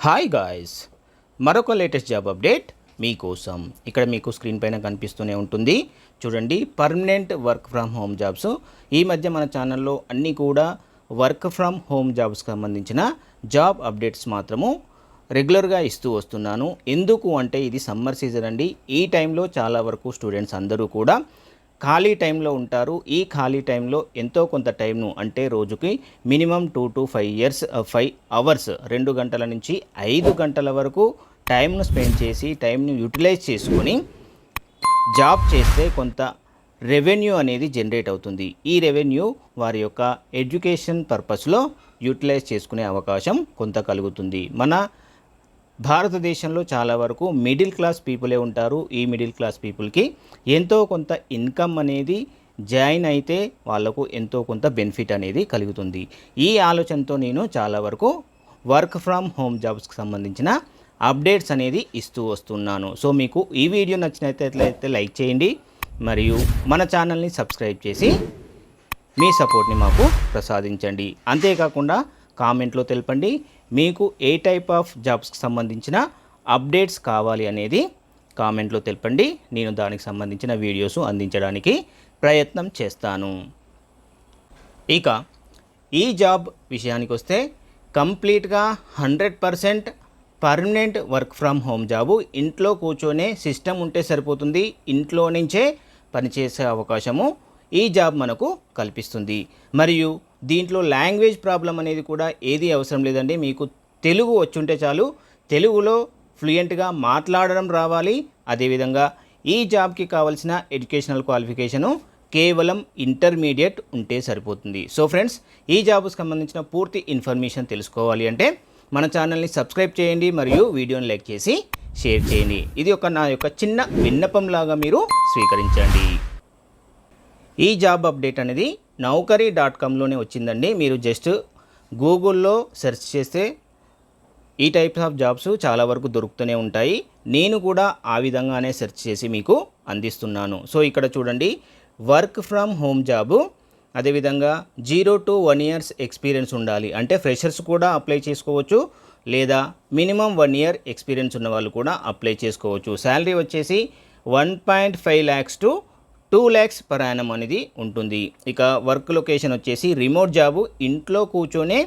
Hi guys, మరొక latest job update మీకోసం. ఇక్కడ మీకు స్క్రీన్ పైన కనిపిస్తూనే ఉంటుంది. చూడండి, permanent work from home jobs. ఈ మధ్య మన ఛానల్లో అన్నీ కూడా వర్క్ ఫ్రమ్ హోమ్ జాబ్స్కి సంబంధించిన జాబ్ అప్డేట్స్ మాత్రము రెగ్యులర్గా ఇస్తూ వస్తున్నాను. ఎందుకు అంటే ఇది సమ్మర్ సీజన్ అండి. ఈ టైంలో చాలా వరకు స్టూడెంట్స్ అందరూ కూడా ఖాళీ టైంలో ఉంటారు. ఈ ఖాళీ టైంలో ఎంతో కొంత టైంను, అంటే రోజుకి మినిమం 2 to 5 అవర్స్ 2 గంటల నుంచి 5 గంటల వరకు టైంను స్పెండ్ చేసి టైంను యూటిలైజ్ చేసుకొని జాబ్ చేస్తే కొంత రెవెన్యూ అనేది జనరేట్ అవుతుంది. ఈ రెవెన్యూ వారి యొక్క ఎడ్యుకేషన్ పర్పస్లో యూటిలైజ్ చేసుకునే అవకాశం కొంత కలుగుతుంది. మన భారతదేశంలో చాలా వరకు మిడిల్ క్లాస్ పీపులే ఉంటారు. ఈ మిడిల్ క్లాస్ పీపుల్కి ఎంతో కొంత ఇన్కమ్ అనేది జాయిన్ అయితే వాళ్ళకు ఎంతో కొంత బెనిఫిట్ అనేది కలుగుతుంది. ఈ ఆలోచనతో నేను చాలా వరకు వర్క్ ఫ్రమ్ హోమ్ జాబ్స్కి సంబంధించిన అప్డేట్స్ అనేది ఇస్తూ వస్తున్నాను. సో మీకు ఈ వీడియో నచ్చినట్లయితే లైక్ చేయండి, మరియు మన ఛానల్ని సబ్స్క్రైబ్ చేసి మీ సపోర్ట్ని మాకు ప్రసాదించండి. అంతేకాకుండా కామెంట్లో తెలపండి మీకు ఏ టైప్ ఆఫ్ జాబ్స్కి సంబంధించిన అప్డేట్స్ కావాలి అనేది కామెంట్లో తెలపండి. నేను దానికి సంబంధించిన వీడియోస్ అందించడానికి ప్రయత్నం చేస్తాను. ఇక ఈ జాబ్ విషయానికి వస్తే కంప్లీట్గా 100% permanent work from home job. ఇంట్లో కూర్చొనే సిస్టమ్ ఉంటే సరిపోతుంది. ఇంట్లో నుంచే పనిచేసే అవకాశము ఈ జాబ్ మనకు కల్పిస్తుంది. మరియు దీంట్లో లాంగ్వేజ్ ప్రాబ్లం అనేది కూడా ఏది అవసరం లేదండి. మీకు తెలుగు వచ్చుంటే చాలు. తెలుగులో ఫ్లూయెంట్గా మాట్లాడడం రావాలి. అదేవిధంగా ఈ జాబ్కి కావాల్సిన ఎడ్యుకేషనల్ క్వాలిఫికేషను కేవలం ఇంటర్మీడియట్ ఉంటే సరిపోతుంది. సో ఫ్రెండ్స్, ఈ జాబ్కి సంబంధించిన పూర్తి ఇన్ఫర్మేషన్ తెలుసుకోవాలి అంటే మన ఛానల్ని సబ్స్క్రైబ్ చేయండి, మరియు వీడియోని లైక్ చేసి షేర్ చేయండి. ఇది నా యొక్క చిన్న విన్నపంలాగా మీరు స్వీకరించండి. ఈ జాబ్ అప్డేట్ అనేది naukari.comలోనే వచ్చిందండి. మీరు జస్ట్ గూగుల్లో సెర్చ్ చేస్తే ఈ టైప్స్ ఆఫ్ జాబ్స్ చాలా వరకు దొరుకుతూనే ఉంటాయి. నేను కూడా ఆ విధంగానే సెర్చ్ చేసి మీకు అందిస్తున్నాను. సో ఇక్కడ చూడండి, వర్క్ ఫ్రమ్ హోమ్ జాబు. అదేవిధంగా 0 to 1 years ఎక్స్పీరియన్స్ ఉండాలి. అంటే ఫ్రెషర్స్ కూడా అప్లై చేసుకోవచ్చు, లేదా మినిమం 1 year ఎక్స్పీరియన్స్ ఉన్న వాళ్ళు కూడా అప్లై చేసుకోవచ్చు. శాలరీ వచ్చేసి 1.5 lakhs to 2 lakhs per annum అనేది ఉంటుంది. ఇక వర్క్ లొకేషన్ వచ్చేసి రిమోట్ జాబు. ఇంట్లో కూర్చొనే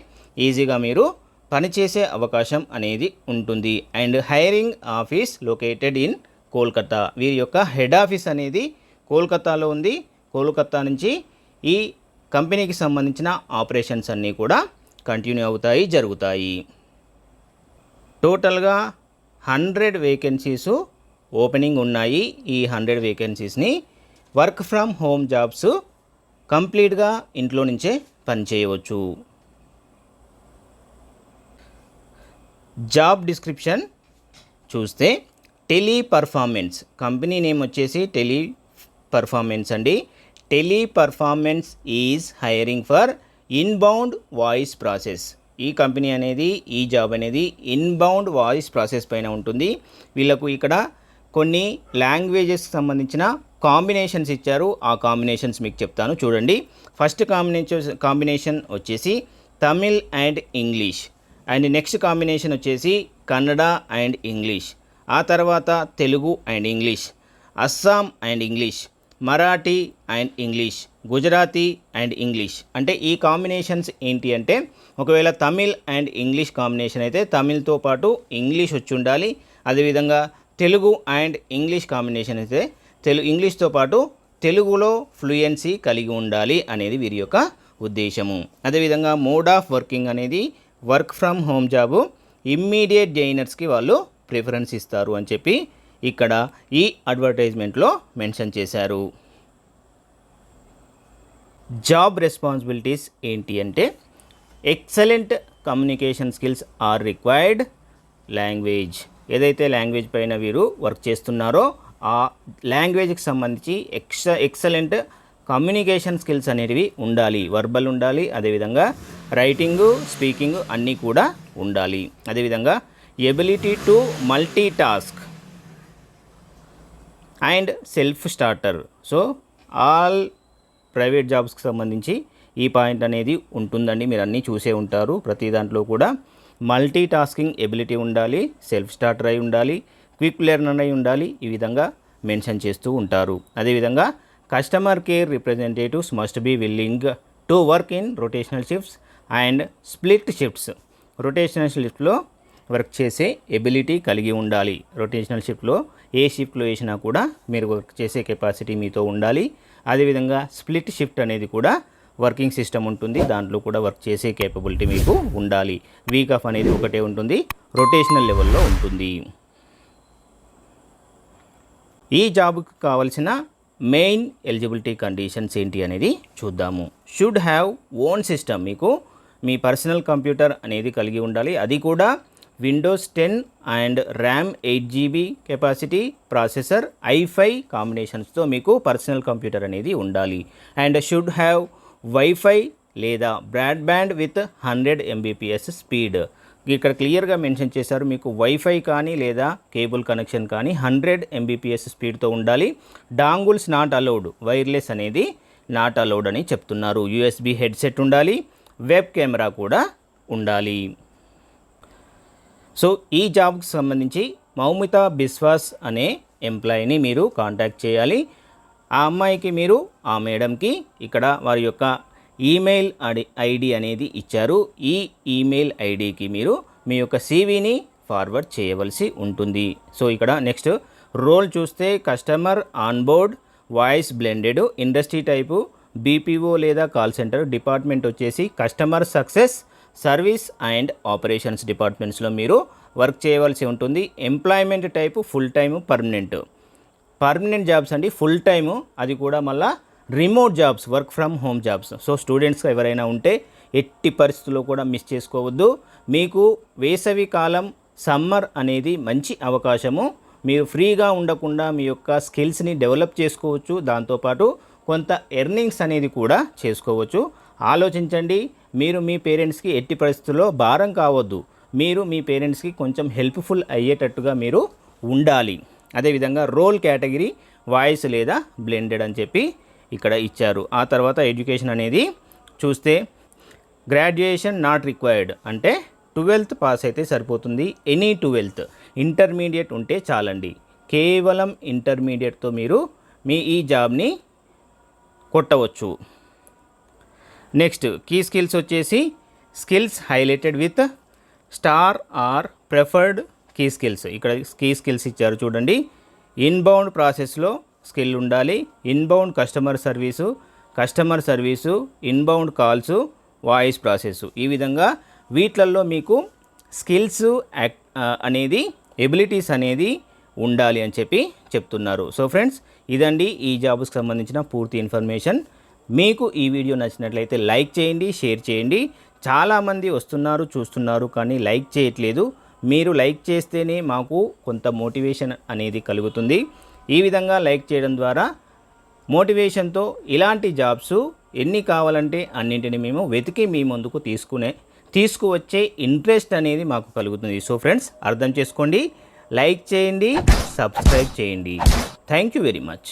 ఈజీగా మీరు పనిచేసే అవకాశం అనేది ఉంటుంది. And hiring office located in Kolkata. వీరి యొక్క హెడ్ ఆఫీస్ అనేది కోల్కతాలో ఉంది. కోల్కతా నుంచి ఈ కంపెనీకి సంబంధించిన ఆపరేషన్స్ అన్నీ కూడా కంటిన్యూ అవుతాయి, జరుగుతాయి. టోటల్గా 100 వేకెన్సీస్ ఓపెనింగ్ ఉన్నాయి. ఈ 100 వేకెన్సీస్ని వర్క్ ఫ్రమ్ హోమ్ జాబ్స్ కంప్లీట్గా ఇంట్లో నుంచే పనిచేయవచ్చు. జాబ్ డిస్క్రిప్షన్ చూస్తే టెలి పర్ఫార్మెన్స్, కంపెనీ నేమ్ వచ్చేసి టెలి పర్ఫార్మెన్స్ అండి. Tele performance is hiring for inbound voice process. ఈ కంపెనీ అనేది, ఈ జాబ్ అనేది ఇన్బౌండ్ వాయిస్ ప్రాసెస్ పైన ఉంటుంది. వీళ్ళకు ఇక్కడ కొన్ని లాంగ్వేజెస్కి సంబంధించిన కాంబినేషన్స్ ఇచ్చారు. ఆ కాంబినేషన్స్ మీకు చెప్తాను, చూడండి. ఫస్ట్ కాంబినేషన్ వచ్చేసి Tamil and English, and next combination వచ్చేసి కన్నడ అండ్ ఇంగ్లీష్, ఆ తర్వాత Telugu and English, Assam and English, Marathi and English, Gujarati and English. అంటే ఈ కాంబినేషన్స్ ఏంటి అంటే, ఒకవేళ తమిళ్ అండ్ ఇంగ్లీష్ కాంబినేషన్ అయితే తమిళ్తో పాటు ఇంగ్లీష్ వచ్చి ఉండాలి. అదేవిధంగా తెలుగు అండ్ ఇంగ్లీష్ కాంబినేషన్ అయితే ఇంగ్లీష్తో పాటు తెలుగులో ఫ్లూయెన్సీ కలిగి ఉండాలి అనేది వీరి యొక్క ఉద్దేశము. అదేవిధంగా మోడ్ ఆఫ్ వర్కింగ్ అనేది work from home job immediate జైనర్స్కి వాళ్ళు ప్రిఫరెన్స్ ఇస్తారు అని చెప్పి ఇక్కడ ఈ అడ్వర్టైజ్మెంట్లో మెన్షన్ చేశారు. జాబ్ రెస్పాన్సిబిలిటీస్ ఏంటి అంటే, excellent communication skills are required. Language, ఏదైతే లాంగ్వేజ్ పైన వీరు వర్క్ చేస్తున్నారో ఆ లాంగ్వేజ్కి సంబంధించి ఎక్సలెంట్ కమ్యూనికేషన్ స్కిల్స్ అనేవి ఉండాలి. వర్బల్ ఉండాలి, అదేవిధంగా రైటింగు, స్పీకింగ్ అన్నీ కూడా ఉండాలి. అదేవిధంగా ability to multi task and self starter. So all private జాబ్స్కి సంబంధించి ఈ పాయింట్ అనేది ఉంటుందండి. మీరు అన్నీ చూసే ఉంటారు ప్రతి దాంట్లో కూడా. మల్టీ టాస్కింగ్ ఎబిలిటీ ఉండాలి, సెల్ఫ్ స్టార్టర్ అయి ఉండాలి, క్విక్ లెర్నర్ అయి ఉండాలి. ఈ విధంగా మెన్షన్ చేస్తూ ఉంటారు. అదేవిధంగా customer care representatives must be willing to work in rotational shifts and split shifts. Rotational షిఫ్ట్లో వర్క్ చేసే ఎబిలిటీ కలిగి ఉండాలి. రొటేషనల్ షిఫ్ట్లో ఏ షిఫ్ట్లో వేసినా కూడా మీరు వర్క్ చేసే కెపాసిటీ మీతో ఉండాలి. అదేవిధంగా స్ప్లిట్ షిఫ్ట్ అనేది కూడా వర్కింగ్ సిస్టమ్ ఉంటుంది, దాంట్లో కూడా వర్క్ చేసే కేపబిలిటీ మీకు ఉండాలి. వీక్ ఆఫ్ అనేది ఒకటే ఉంటుంది, రొటేషనల్ లెవెల్లో ఉంటుంది. ఈ జాబ్కి కావాల్సిన మెయిన్ ఎలిజిబిలిటీ కండిషన్స్ ఏంటి అనేది చూద్దాము. షుడ్ హ్యావ్ ఓన్ సిస్టమ్, మీకు మీ పర్సనల్ కంప్యూటర్ అనేది కలిగి ఉండాలి. అది కూడా Windows 10 and RAM 8GB capacity, processor i5 కాంబినేషన్స్తో మీకు పర్సనల్ కంప్యూటర్ అనేది ఉండాలి. అండ్ షుడ్ హ్యావ్ వైఫై లేదా బ్రాడ్బ్యాండ్ విత్ 100 Mbps స్పీడ్. ఇక్కడ క్లియర్గా మెన్షన్ చేశారు, మీకు వైఫై కానీ లేదా కేబుల్ కనెక్షన్ కానీ 100 Mbps స్పీడ్తో ఉండాలి. డాంగుల్స్ నాట్ అలౌడ్, వైర్లెస్ అనేది నాట్ అలౌడ్ అని చెప్తున్నారు. USB హెడ్సెట్ ఉండాలి, వెబ్ కెమెరా కూడా ఉండాలి. సో ఈ జాబ్కి సంబంధించి మౌమిత బిస్వాస్ అనే ఎంప్లాయీని మీరు కాంటాక్ట్ చేయాలి. ఆ అమ్మాయికి మీరు, ఆ మేడంకి ఇక్కడ వారి యొక్క ఈమెయిల్ ఐడి అనేది ఇచ్చారు. ఈ ఈమెయిల్ ఐడికి మీరు మీ యొక్క CVని ఫార్వర్డ్ చేయవలసి ఉంటుంది. సో ఇక్కడ నెక్స్ట్ రోల్ చూస్తే customer onboard, voice blended, industry type BPO లేదా కాల్ సెంటర్, డిపార్ట్మెంట్ వచ్చేసి customer success, service and operations డిపార్ట్మెంట్స్లో మీరు వర్క్ చేయవలసి ఉంటుంది. Employment type full time, permanent jobs అండి, ఫుల్ టైము, అది కూడా మళ్ళీ remote jobs, work from home jobs. So students ఎవరైనా ఉంటే ఎట్టి పరిస్థితుల్లో కూడా మిస్ చేసుకోవద్దు. మీకు వేసవి కాలం, సమ్మర్ అనేది మంచి అవకాశము. మీరు ఫ్రీగా ఉండకుండా మీ యొక్క స్కిల్స్ని డెవలప్ చేసుకోవచ్చు, దాంతోపాటు కొంత ఎర్నింగ్స్ అనేది కూడా చేసుకోవచ్చు. ఆలోచించండి, మీరు మీ పేరెంట్స్కి ఎట్టి పరిస్థితుల్లో భారం కావద్దు. మీరు మీ పేరెంట్స్కి కొంచెం హెల్ప్ఫుల్ అయ్యేటట్టుగా మీరు ఉండాలి. అదేవిధంగా రోల్ కేటగిరీ వాయిస్ లేదా బ్లెండెడ్ అని చెప్పి ఇక్కడ ఇచ్చారు. ఆ తర్వాత ఎడ్యుకేషన్ అనేది చూస్తే గ్రాడ్యుయేషన్ నాట్ రిక్వైర్డ్, అంటే 12th పాస్ అయితే సరిపోతుంది. ఎనీ 12th, ఇంటర్మీడియట్ ఉంటే చాలండి. కేవలం ఇంటర్మీడియట్తో మీరు మీ ఈ జాబ్ని కొట్టవచ్చు. నెక్స్ట్ కీ స్కిల్స్ వచ్చేసి skills highlighted with star are preferred key skills. ఇక్కడ కీ స్కిల్స్ ఇచ్చారు చూడండి. ఇన్బౌండ్ ప్రాసెస్లో స్కిల్ ఉండాలి, inbound customer service, inbound calls, voice process. ఈ విధంగా వీటిల్లో మీకు స్కిల్స్ అనేది, ఎబిలిటీస్ అనేది ఉండాలి అని చెప్పి చెప్తున్నారు. సో ఫ్రెండ్స్, ఇదండి ఈ జాబ్స్కి సంబంధించిన పూర్తి ఇన్ఫర్మేషన్. మీకు ఈ వీడియో నచ్చినట్లయితే లైక్ చేయండి, షేర్ చేయండి. చాలామంది వస్తున్నారు, చూస్తున్నారు, కానీ లైక్ చేయట్లేదు. మీరు లైక్ చేస్తేనే మాకు కొంత మోటివేషన్ అనేది కలుగుతుంది. ఈ విధంగా లైక్ చేయడం ద్వారా మోటివేషన్తో ఇలాంటి జాబ్స్ ఎన్ని కావాలంటే అన్నింటిని మేము వెతికి మీ ముందుకు తీసుకువచ్చే ఇంట్రెస్ట్ అనేది మాకు కలుగుతుంది. సో ఫ్రెండ్స్, అర్థం చేసుకోండి, లైక్ చేయండి, సబ్స్క్రైబ్ చేయండి. Thank you very much.